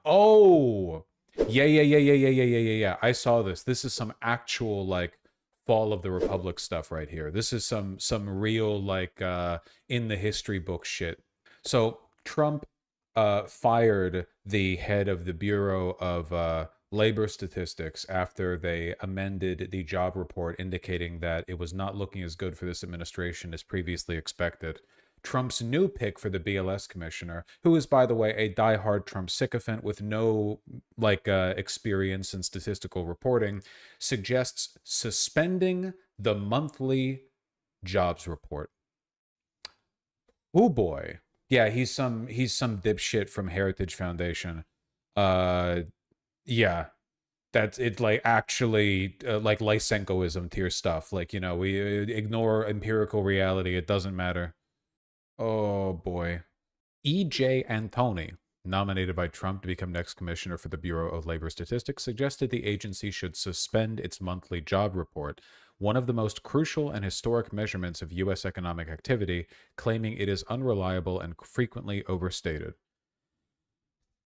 Oh, yeah. I saw this. This is some actual like fall of the Republic stuff right here. This is some real like in the history book shit. So Trump fired the head of the Bureau of Labor Statistics after they amended the job report, indicating that it was not looking as good for this administration as previously expected. Trump's new pick for the BLS commissioner, who is, by the way, a diehard Trump sycophant with no experience in statistical reporting, suggests suspending the monthly jobs report. Oh boy. Yeah, he's some dipshit from Heritage Foundation. Yeah, that's it. Like actually, like Lysenkoism tier stuff. Like, you know, we ignore empirical reality. It doesn't matter. Oh boy. E.J. Antoni, nominated by Trump to become next commissioner for the Bureau of Labor Statistics, suggested the agency should suspend its monthly job report, one of the most crucial and historic measurements of U.S. economic activity, claiming it is unreliable and frequently overstated.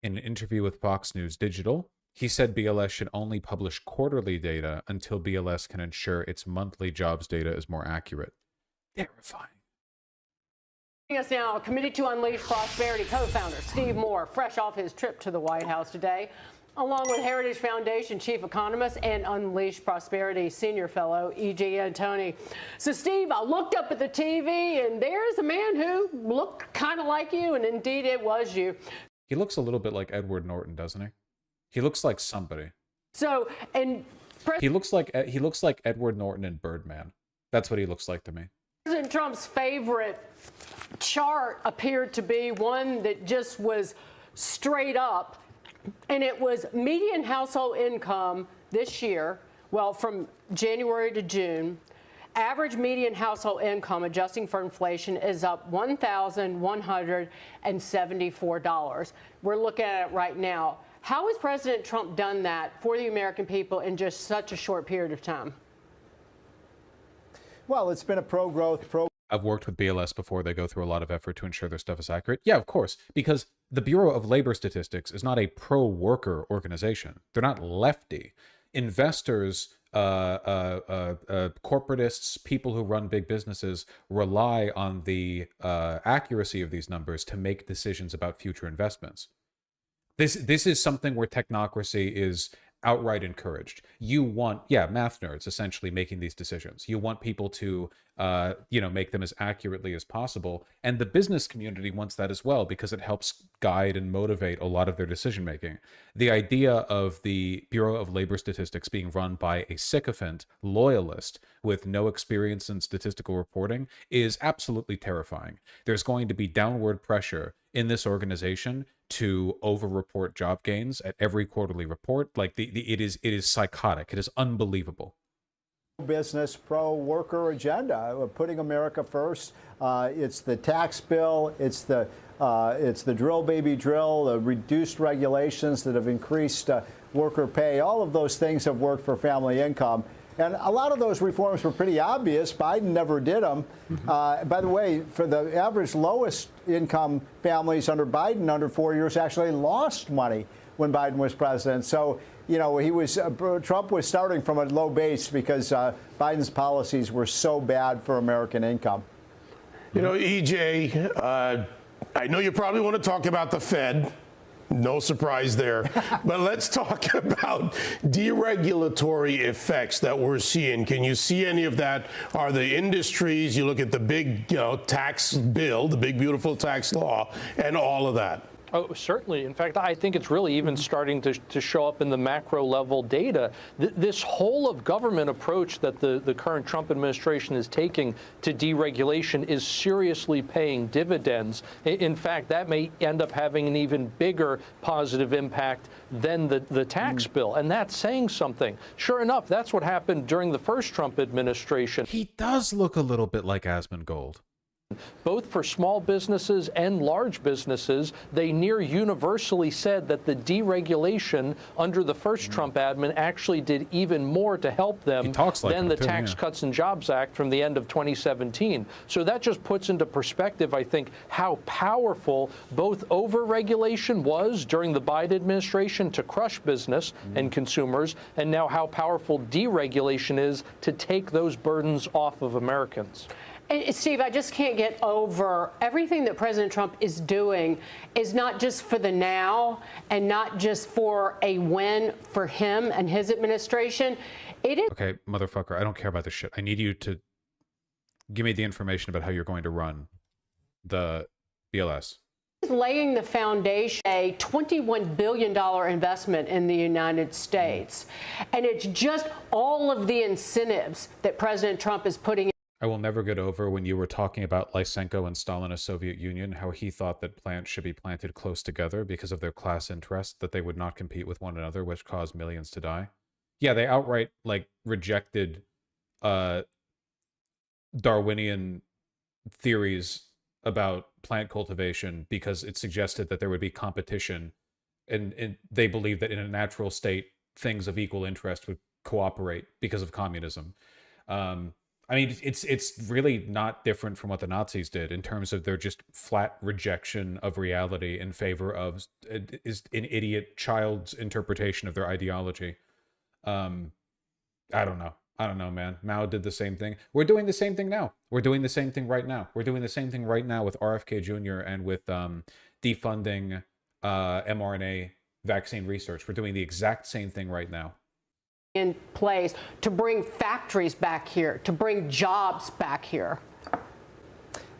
In an interview with Fox News Digital, he said BLS should only publish quarterly data until BLS can ensure its monthly jobs data is more accurate. Terrifying. Joining us now, Committee to Unleash Prosperity co-founder Steve Moore, fresh off his trip to the White House today, along with Heritage Foundation chief economist and Unleash Prosperity senior fellow E.J. Antoni. So, Steve, I looked up at the TV, and there's a man who looked kind of like you, and indeed it was you. He looks a little bit like Edward Norton, doesn't he? He looks like somebody. So, and he looks like Edward Norton in Birdman. That's what he looks like to me. President Trump's favorite chart appeared to be one that just was straight up, and it was median household income this year, well, from January to June. Average median household income, adjusting for inflation, is up $1,174. We're looking at it right now. How has President Trump done that for the American people in just such a short period of time? Well, it's been a pro-growth, I've worked with BLS before. They go through a lot of effort to ensure their stuff is accurate. Yeah, of course, because the Bureau of Labor Statistics is not a pro-worker organization. They're not lefty. Investors, corporatists, people who run big businesses rely on the accuracy of these numbers to make decisions about future investments. This is something where technocracy is outright encouraged. You want, math nerds essentially making these decisions. You want people to, make them as accurately as possible. And the business community wants that as well, because it helps guide and motivate a lot of their decision making. The idea of the Bureau of Labor Statistics being run by a sycophant loyalist with no experience in statistical reporting is absolutely terrifying. There's going to be downward pressure in this organization to over-report job gains at every quarterly report. Like it is psychotic. It is unbelievable. Business, pro-worker agenda, putting America first. It's the tax bill. It's the drill, baby, drill. The reduced regulations that have increased worker pay. All of those things have worked for family income. And a lot of those reforms were pretty obvious. Biden never did them. By the way, for the average lowest income families under Biden, under 4 years, actually lost money when Biden was president. So, you know, Trump was starting from a low base because Biden's policies were so bad for American income. You know, EJ, I know you probably want to talk about the Fed. No surprise there. But let's talk about deregulatory effects that we're seeing. Can you see any of that? Are the industries, you look at the big tax bill, the big beautiful tax law, and all of that? Oh, certainly. In fact, I think it's really even starting to show up in the macro level data. This whole of government approach that the current Trump administration is taking to deregulation is seriously paying dividends. In fact, that may end up having an even bigger positive impact than the tax bill. And that's saying something. Sure enough, that's what happened during the first Trump administration. He does look a little bit like Asmongold. both for small businesses and large businesses, they near universally said that the deregulation under the first Trump admin actually did even more to help them than the Tax Cuts and Jobs Act from the end of 2017. So that just puts into perspective, I think, how powerful both overregulation was during the Biden administration to crush business and consumers, and now how powerful deregulation is to take those burdens off of Americans. And Steve, I just can't get over everything that President Trump is doing is not just for the now and not just for a win for him and his administration. It is. Okay, motherfucker, I don't care about this shit. I need you to give me the information about how you're going to run the BLS. Laying the foundation, a $21 billion investment in the United States. And it's just all of the incentives that President Trump is putting in. I will never get over when you were talking about Lysenko and Stalin as Soviet Union, how he thought that plants should be planted close together because of their class interest, that they would not compete with one another, which caused millions to die. Yeah, they outright, like, rejected Darwinian theories about plant cultivation because it suggested that there would be competition, and they believed that in a natural state, things of equal interest would cooperate because of communism. I mean, it's really not different from what the Nazis did in terms of their just flat rejection of reality in favor of an idiot child's interpretation of their ideology. I don't know, man. Mao did the same thing. We're doing the same thing now. We're doing the same thing right now. We're doing the same thing right now with RFK Jr. and with defunding mRNA vaccine research. We're doing the exact same thing right now. In place to bring factories back here, to bring jobs back here.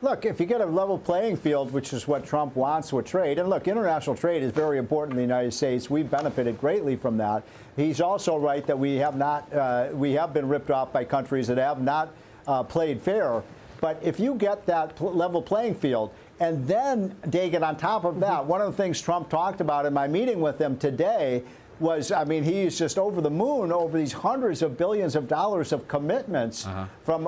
Look, if you get a level playing field, which is what Trump wants with trade, and look, international trade is very important in the United States. We've benefited greatly from that. He's also right that we have been ripped off by countries that have not played fair. But if you get that level playing field, and then, Dagan, on top of that, one of the things Trump talked about in my meeting with him today was, I mean, he's just over the moon over these hundreds of billions of dollars of commitments from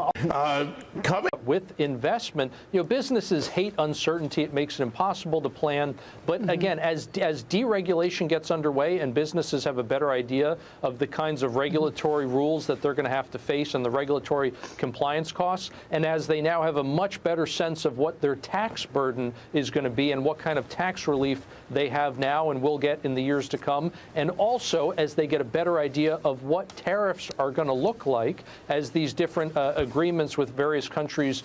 with investment. You know, businesses hate uncertainty. It makes it impossible to plan. But again, as deregulation gets underway and businesses have a better idea of the kinds of regulatory rules that they're going to have to face and the regulatory compliance costs, and as they now have a much better sense of what their tax burden is going to be and what kind of tax relief they have now and will get in the years to come, and also as they get a better idea of what tariffs are going to look like as these different agreements with various countries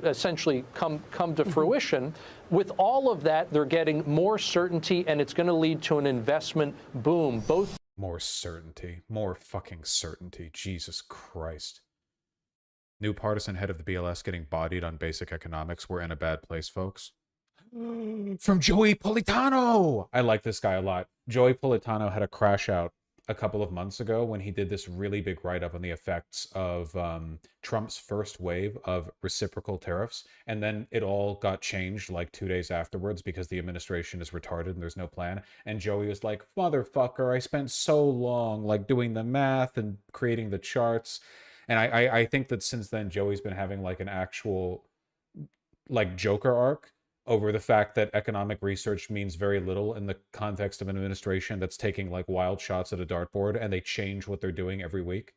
essentially come to fruition. With all of that, they're getting more certainty, and it's going to lead to an investment boom. Both more certainty, more fucking certainty. Jesus Christ. New partisan head of the BLS getting bodied on basic economics. We're in a bad place, folks. From Joey Politano. I like this guy a lot. Joey Politano had a crash out a couple of months ago when he did this really big write-up on the effects of Trump's first wave of reciprocal tariffs, and then it all got changed like 2 days afterwards because the administration is retarded and there's no plan. And Joey was like, motherfucker, I spent so long like doing the math and creating the charts. And I think that since then Joey's been having like an actual like Joker arc over the fact that economic research means very little in the context of an administration that's taking like wild shots at a dartboard, and they change what they're doing every week.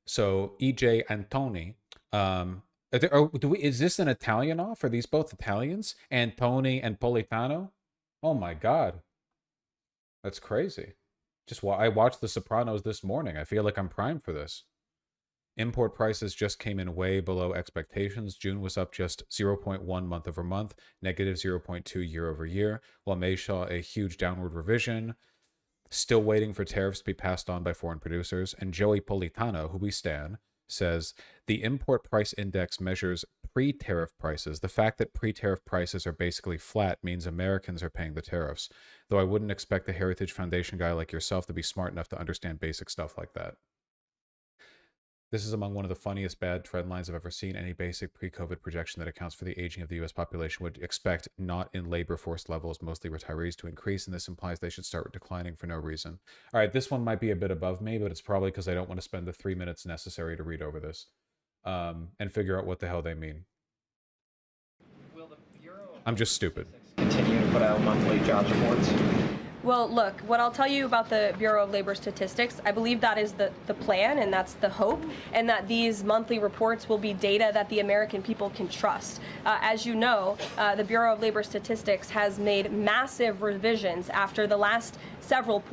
So EJ and Tony, is this an Italian off? Are these both Italians? Antoni and Politano? Oh my God, that's crazy. I watched The Sopranos this morning. I feel like I'm primed for this. Import prices just came in way below expectations. June was up just 0.1 month over month, negative 0.2 year over year, while May saw a huge downward revision. Still waiting for tariffs to be passed on by foreign producers. And Joey Politano, who we stan, says the import price index measures pre-tariff prices. The fact that pre-tariff prices are basically flat means Americans are paying the tariffs, though I wouldn't expect a Heritage Foundation guy like yourself to be smart enough to understand basic stuff like that. This is among one of the funniest bad trend lines I've ever seen. Any basic pre-COVID projection that accounts for the aging of the U.S. population would expect not in labor force levels, mostly retirees, to increase, and this implies they should start declining for no reason. All right, this one might be a bit above me, but it's probably because I don't want to spend the 3 minutes necessary to read over this. and figure out what the hell they mean. I'm just stupid. Continue to put out monthly jobs reports? Well, look, what I'll tell you about the Bureau of Labor Statistics, I believe that is the plan and that's the hope, and that these monthly reports will be data that the American people can trust. As you know, the Bureau of Labor Statistics has made massive revisions after the last several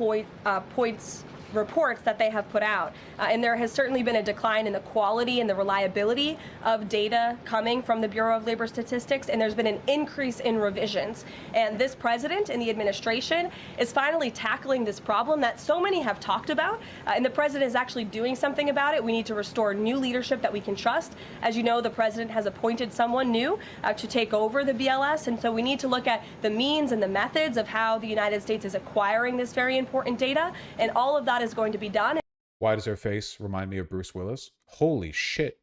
reports that they have put out. And there has certainly been a decline in the quality and the reliability of data coming from the Bureau of Labor Statistics, and there's been an increase in revisions. And this president and the administration is finally tackling this problem that so many have talked about, and the president is actually doing something about it. We need to restore new leadership that we can trust. As you know, the president has appointed someone new to take over the BLS, and so we need to look at the means and the methods of how the United States is acquiring this very important data, and all of that is going to be done. Why does her face remind me of Bruce Willis? Holy shit.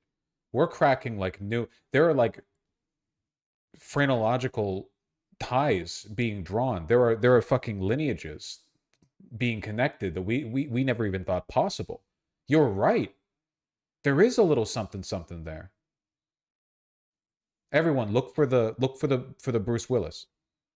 We're cracking like new... There are like phrenological ties being drawn. There are fucking lineages being connected that we never even thought possible. You're right. There is a little something something there. Everyone, look for the Bruce Willis.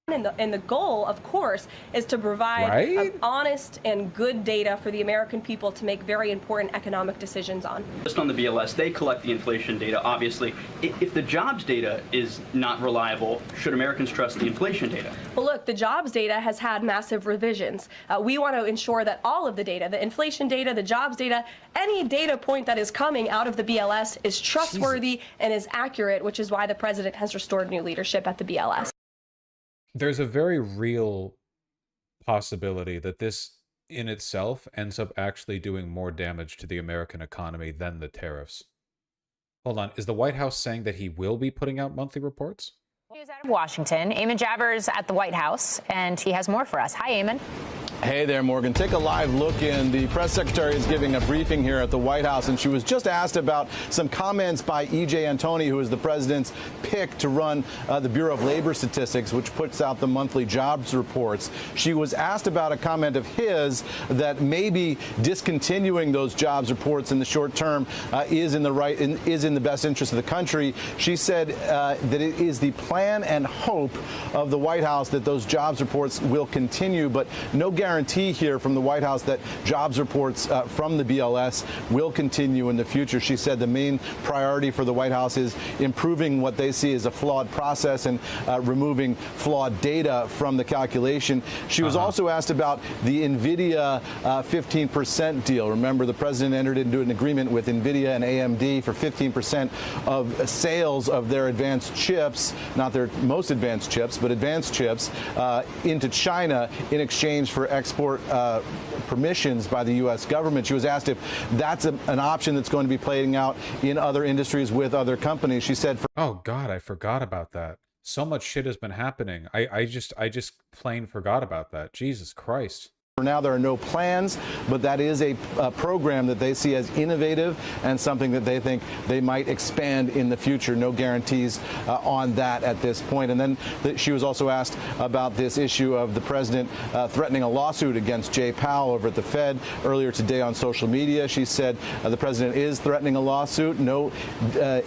And the goal, of course, is to provide honest and good data for the American people to make very important economic decisions on. Just on the BLS, they collect the inflation data, obviously. If the jobs data is not reliable, should Americans trust the inflation data? Well, look, the jobs data has had massive revisions. We want to ensure that all of the data, the inflation data, the jobs data, any data point that is coming out of the BLS is trustworthy and is accurate, which is why the president has restored new leadership at the BLS. There's a very real possibility that this in itself ends up actually doing more damage to the American economy than the tariffs. Hold on, is the White House saying that he will be putting out monthly reports? News out of Washington. Eamon Javers at the White House, and he has more for us. Hi, Eamon. Hey there, Morgan. Take a live look in. The press secretary is giving a briefing here at the White House, and she was just asked about some comments by E.J. Antoni, who is the president's pick to run the Bureau of Labor Statistics, which puts out the monthly jobs reports. She was asked about a comment of his that maybe discontinuing those jobs reports in the short term is in the best interest of the country. She said that it is the plan and hope of the White House that those jobs reports will continue, but no guarantee here from the White House that jobs reports from the BLS will continue in the future. She said the main priority for the White House is improving what they see as a flawed process and removing flawed data from the calculation. She was also asked about the NVIDIA 15% deal. Remember, the president entered into an agreement with NVIDIA and AMD for 15% of sales of their advanced chips, not their most advanced chips, but advanced chips, into China in exchange for export permissions by the U.S. government. She was asked if that's an option that's going to be playing out in other industries with other companies. She said, "Oh God, I forgot about that. So much shit has been happening. I just plain forgot about that. Jesus Christ." For now, there are no plans, but that is a program that they see as innovative and something that they think they might expand in the future. No guarantees on that at this point. And then she was also asked about this issue of the president threatening a lawsuit against Jay Powell over at the Fed earlier today on social media. She said the president is threatening a lawsuit. No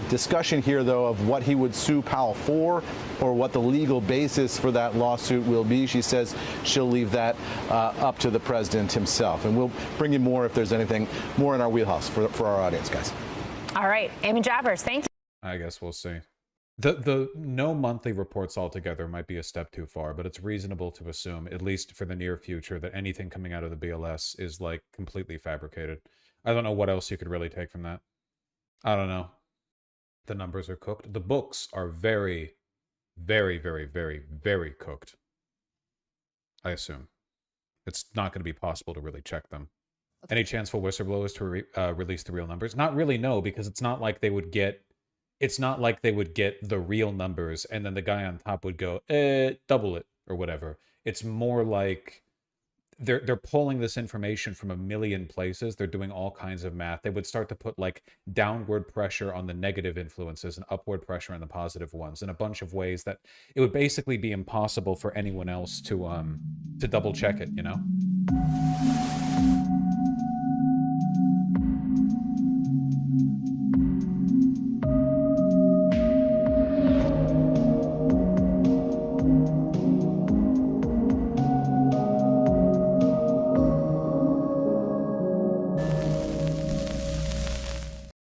discussion here, though, of what he would sue Powell for or what the legal basis for that lawsuit will be. She says she'll leave that up to the president himself. And we'll bring you more if there's anything more in our wheelhouse for our audience, guys. All right. Eamon Javers, thank you. I guess we'll see. The no monthly reports altogether might be a step too far, but it's reasonable to assume, at least for the near future, that anything coming out of the BLS is like completely fabricated. I don't know what else you could really take from that. I don't know. The numbers are cooked. The books are very, very, very, very, very cooked. I assume. It's not going to be possible to really check them. Any chance for whistleblowers to release the real numbers? Not really, no, because it's not like they would get... It's not like they would get the real numbers and then the guy on top would go, double it, or whatever. It's more like they're pulling this information from a million places. They're doing all kinds of math. They would start to put like downward pressure on the negative influences and upward pressure on the positive ones in a bunch of ways that it would basically be impossible for anyone else to double check it, you know?